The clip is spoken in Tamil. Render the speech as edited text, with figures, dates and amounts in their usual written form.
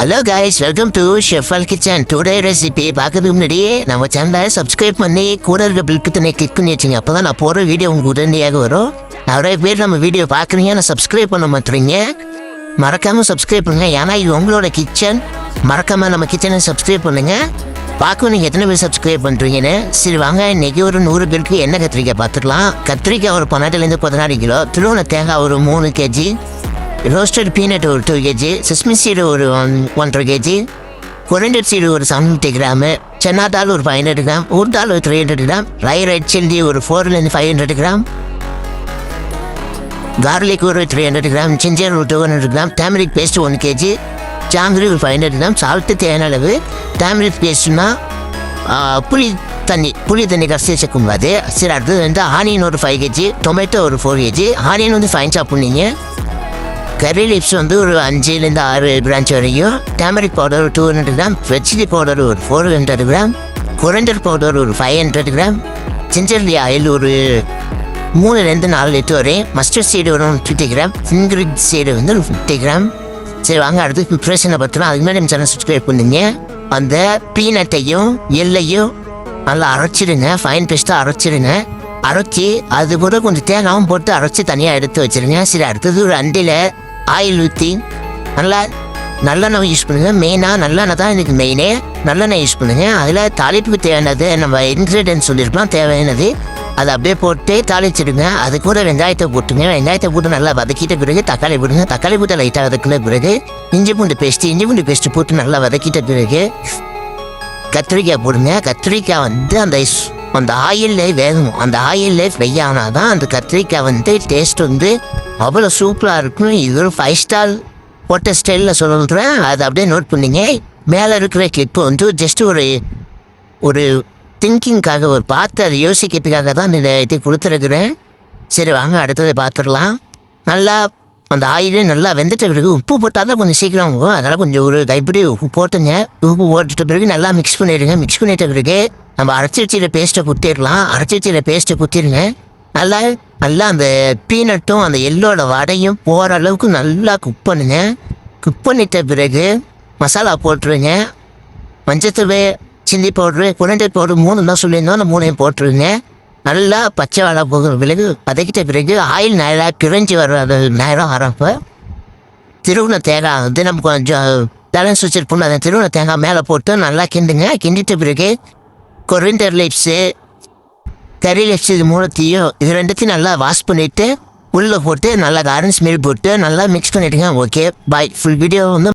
Hello guys, welcome to Shefal kitchen. Today recipe பார்க்கறதுக்கு முன்னாடியே நம்ம சேனலை சப்ஸ்கிரைப் பண்ணி கூட இருக்க பில் பட்டனை கிளிக் பண்ணி வச்சுங்க. அப்போ தான் நான் போகிற வீடியோ உங்களுக்கு உடனடியாக வரும். நிறைய பேர் நம்ம வீடியோ பார்க்குறீங்க, நான் சப்ஸ்கிரைப் பண்ண மாட்டேறீங்க. மறக்காமல் சப்ஸ்கிரைப் பண்ணுங்கள், ஏன்னா இது உங்களோட கிச்சன். மறக்காமல் நம்ம கிச்சனை சப்ஸ்கிரைப் பண்ணுங்கள். பார்க்க நீங்கள் எத்தனை பேர் சப்ஸ்கிரைப் பண்ணுறீங்கன்னு. சரி வாங்க, இன்றைக்கி ஒரு 100 பேருக்கு எண்ணெய் கத்திரிக்காய் பார்த்துக்கலாம். கத்திரிக்காய் ஒரு 12 16 கிலோ, திருவண்ண தேங்காய் ஒரு 3 kg, ரோஸ்டட் பீனட் ஒரு 2 kg, செஸ்மி சீடு ஒரு 1.5 kg, கொரிண்டர் சீடு ஒரு 750 கிராமு, சென்னா தால் ஒரு 500 கிராம், ஊர் தால் ஒரு 300 கிராம், ரெட் சில்லி ஒரு 400 500 கிராம், கார்லிக் ஒரு 300 கிராம், ஜிஞ்சர் ஒரு 200 gram, turmeric paste 1 kg, jangiri ஒரு 500 கிராம், சால்ட்டு தேவையான அளவு. டேமரிக் பேஸ்ட்னா புளி தண்ணி கரைச்சி வச்சுக்கூடாது. சரி, அடுத்தது வந்து ஆனியன் ஒரு 5 kg, டொமேட்டோ ஒரு 4 kg. ஆனியன் வந்து ஃபைன் சாப் பண்ணிங்க. கறி லிப்ஸ் வந்து ஒரு 5-6 பிரான்ச் வரைக்கும், டேமரிக் பவுடர் ஒரு 200 கிராம், ரெட் சில்லி பவுடர் ஒரு 400 கிராம், கொரிண்டர் பவுடர் ஒரு 500 கிராம், ஜிஞ்சர்லி ஆயில் ஒரு 3-4 லிட்டர் வரையும், மஸ்டர்ட் சீடு ஒரு 50 கிராம், ஃபிங்கரிட் சீடு வந்து ஒரு 50 கிராம். சரி வாங்க, அடுத்து ப்ரிப்ரேஷனை பார்த்தோன்னா அதுக்கு மேலே சேனல் சப்ஸ்கிரைப் பண்ணுங்க. அந்த பீனட்டையும் எல்லையும் நல்லா அரைச்சிடுங்க, ஃபைன் பேஸ்ட்டாக அரைச்சிடுங்க. அரைச்சி அது கூட கொஞ்சம் தேங்காயும் போட்டு அரைச்சி தனியாக எடுத்து வச்சுருங்க. சரி, அடுத்தது ஒரு அண்டியில் ஆயில் ஊற்றி நல்லெண்ணெய் யூஸ் பண்ணுங்கள். மெயினாக நல்லெண்ணெய் தான் எனக்கு மெயினே. நல்லெண்ணெய் யூஸ் பண்ணுங்கள். அதில் தாளிப்புக்கு தேவையானது நம்ம இன்க்ரீடியன்ஸ் சொல்லியிருக்கலாம், தேவையானது அதை அப்படியே போட்டு தாளிச்சிடுங்க. அது கூட வெங்காயத்தை போட்டுங்க. வெங்காயத்தை போட்டு நல்லா வதக்கிட்ட பிறகு தக்காளி போடுங்க. தக்காளி போட்டு லைட்டாக வதக்கின பிறகு இஞ்சி பூண்டு பேஸ்ட்டு போட்டு நல்லா வதக்கிட்ட பிறகு கத்திரிக்காய் போடுங்க. கத்திரிக்காய் வந்து அந்த ஆயிலே வேகணும். அந்த ஆயிலே ஃப்ரை ஆனால் தான் அந்த கத்திரிக்காய் வந்து டேஸ்ட் வந்து அவ்வளோ சூப்பராக இருக்கும். இது ஒரு 5 ஸ்டார் போட்ட ஸ்டைலில் சொல்கிறேன், அதை அப்படியே நோட் பண்ணிங்க. மேலே இருக்கிற கிளிப்பு வந்து ஜஸ்ட் ஒரு திங்கிங்காக, ஒரு பார்த்து அதை யோசிக்கிறதுக்காக தான் இந்த இது கொடுத்துருக்குறேன். சரி வாங்க, அடுத்ததை பார்த்துடலாம். நல்லா அந்த ஆயிலே நல்லா வெந்துட்ட பிறகு உப்பு போட்டால் தான் கொஞ்சம் சீக்கிரம் ஆகும். அதனால் கொஞ்சம் ஒரு கைப்பிடி உப்பு போட்டுங்க. உப்பு போட்டுட்ட பிறகு நல்லா மிக்ஸ் பண்ணிடுங்க. மிக்ஸ் பண்ணிட்ட பிறகு நம்ம அரைச்சி வச்சிட பேஸ்ட்டை குத்திடலாம். அரைச்சி வச்சிட பேஸ்ட்டை குத்திடுங்க. நல்லா அந்த பீனட்டும் அந்த எள்ளோட வடையும் போகிற அளவுக்கு நல்லா குக் பண்ணுங்க. குக் பண்ணிட்ட பிறகு மசாலா போட்டுருங்க. மஞ்சத்தூள், சில்லி பவுட்ரு, கொரிண்டர் பவுடர் 3 தான் சொல்லியிருந்தோம், அந்த 3ஐயும் போட்டுருங்க. நல்லா பச்சை வாழை போகிற பிறகு வதக்கிட்ட பிறகு ஆயில் நல்லா பிரிஞ்சு வர நேரம் வரப்போ திருவுண தேங்காய் வந்து நம்ம கொஞ்சம் பேலன்ஸ் வச்சுருப்போம். அந்த திருவுண தேங்காய் மேலே போட்டு நல்லா கிண்டுங்க. கிண்டிட்ட பிறகு கொரிண்டர் லிப்ஸு, கறி லிப்ஸ், இது 3த்தையும் இது 2த்தையும் நல்லா வாஷ் பண்ணிவிட்டு உள்ளே போட்டு நல்லா கார்டன் ஸ்மெல் போட்டு நல்லா மிக்ஸ் பண்ணிவிடுங்க. Okay bye. ஃபுல் வீடியோ வந்து